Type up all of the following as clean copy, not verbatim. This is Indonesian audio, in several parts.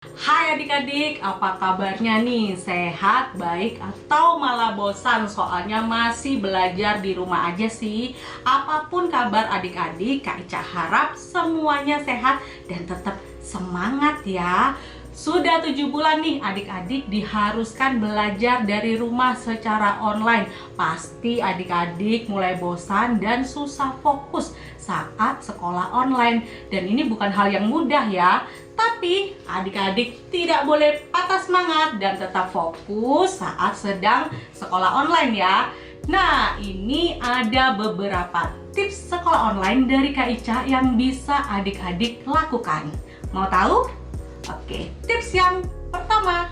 Hai adik-adik, apa kabarnya nih? Sehat, baik, atau malah bosan soalnya masih belajar di rumah aja sih? Apapun kabar adik-adik, Kak Ica harap semuanya sehat dan tetap semangat ya. Sudah 7 bulan nih adik-adik diharuskan belajar dari rumah secara online. Pasti adik-adik mulai bosan dan susah fokus saat sekolah online. Dan ini bukan hal yang mudah ya. Tapi adik-adik tidak boleh patah semangat dan tetap fokus saat sedang sekolah online ya. Nah, ini ada beberapa tips sekolah online dari Kak Ica yang bisa adik-adik lakukan. Mau tahu? Oke, tips yang pertama,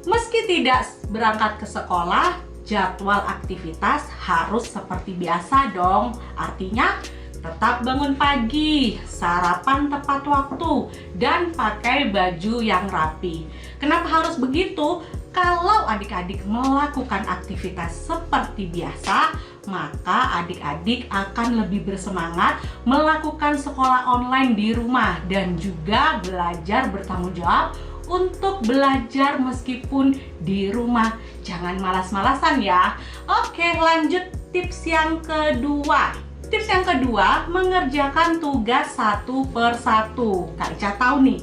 meski tidak berangkat ke sekolah, jadwal aktivitas harus seperti biasa dong. Artinya, tetap bangun pagi, sarapan tepat waktu, dan pakai baju yang rapi. Kenapa harus begitu? Kalau adik-adik melakukan aktivitas seperti biasa, maka adik-adik akan lebih bersemangat melakukan sekolah online di rumah dan juga belajar bertanggung jawab untuk belajar meskipun di rumah. Jangan malas-malasan ya. Oke, lanjut tips yang kedua. Tips yang kedua, mengerjakan tugas satu per satu. Kak Ica tahu nih,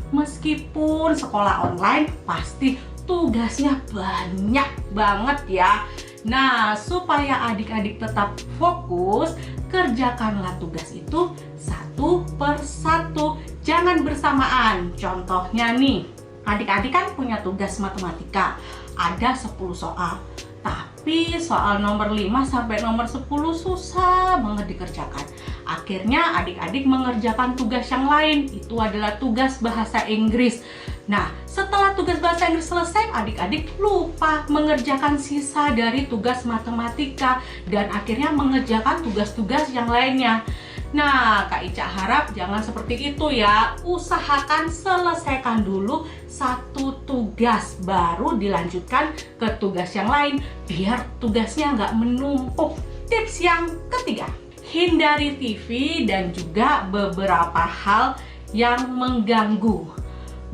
meskipun sekolah online pasti tugasnya banyak banget ya. Nah, supaya adik-adik tetap fokus, kerjakanlah tugas itu satu per satu. Jangan bersamaan. Contohnya nih, adik-adik kan punya tugas matematika. Ada 10 soal. Tapi soal nomor 5 sampai nomor 10 susah banget dikerjakan. Akhirnya adik-adik mengerjakan tugas yang lain. Itu adalah tugas bahasa Inggris. Nah, setelah tugas bahasa Inggris selesai, adik-adik lupa mengerjakan sisa dari tugas matematika dan akhirnya mengerjakan tugas-tugas yang lainnya. Nah, Kak Ica harap jangan seperti itu ya. Usahakan selesaikan dulu satu tugas, baru dilanjutkan ke tugas yang lain, biar tugasnya nggak menumpuk. Tips yang ketiga, hindari TV dan juga beberapa hal yang mengganggu.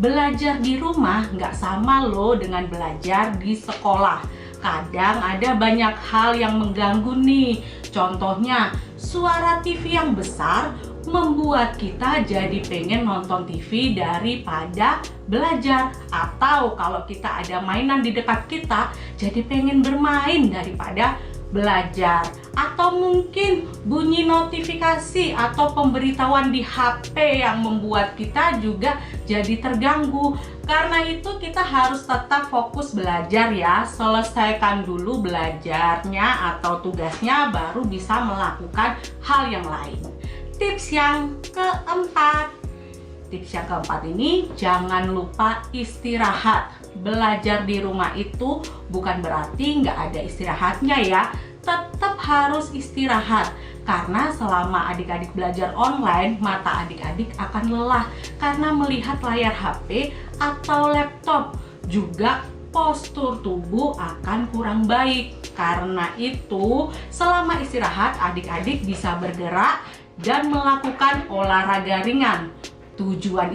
Belajar di rumah nggak sama loh dengan belajar di sekolah. Kadang ada banyak hal yang mengganggu nih. Contohnya, suara TV yang besar membuat kita jadi pengen nonton TV daripada belajar. Atau kalau kita ada mainan di dekat kita, jadi pengen bermain daripada belajar. Atau mungkin bunyi notifikasi atau pemberitahuan di HP yang membuat kita juga jadi terganggu. Karena itu kita harus tetap fokus belajar ya. Selesaikan dulu belajarnya atau tugasnya, baru bisa melakukan hal yang lain. Tips yang keempat. Tips yang keempat ini, jangan lupa istirahat. Belajar di rumah itu bukan berarti nggak ada istirahatnya ya. Tetap harus istirahat. Karena selama adik-adik belajar online, mata adik-adik akan lelah karena melihat layar HP atau laptop. Juga postur tubuh akan kurang baik. Karena itu, selama istirahat, adik-adik bisa bergerak dan melakukan olahraga ringan. Tujuan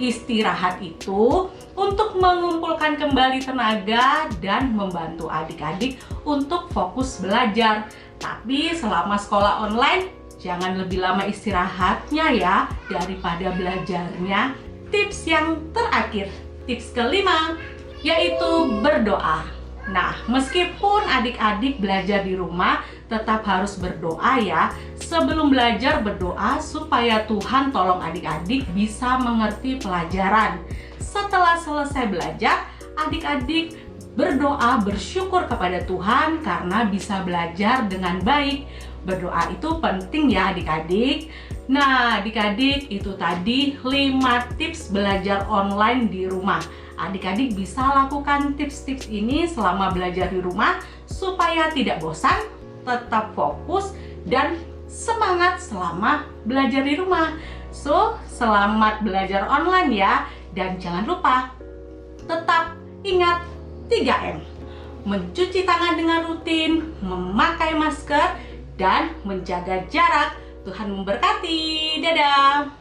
istirahat itu untuk mengumpulkan kembali tenaga dan membantu adik-adik untuk fokus belajar. Tapi selama sekolah online, jangan lebih lama istirahatnya ya daripada belajarnya. Tips yang terakhir, tips kelima, yaitu berdoa. Nah, meskipun adik-adik belajar di rumah, tetap harus berdoa ya. Sebelum belajar, berdoa supaya Tuhan tolong adik-adik bisa mengerti pelajaran. Setelah selesai belajar, adik-adik berdoa bersyukur kepada Tuhan karena bisa belajar dengan baik. Berdoa itu penting ya adik-adik. Nah, adik-adik, itu tadi 5 tips belajar online di rumah. Adik-adik bisa lakukan tips-tips ini selama belajar di rumah supaya tidak bosan, tetap fokus, dan semangat selama belajar di rumah. So, selamat belajar online ya. Dan jangan lupa, tetap ingat 3M. Mencuci tangan dengan rutin, memakai masker, dan menjaga jarak. Tuhan memberkati. Dadah.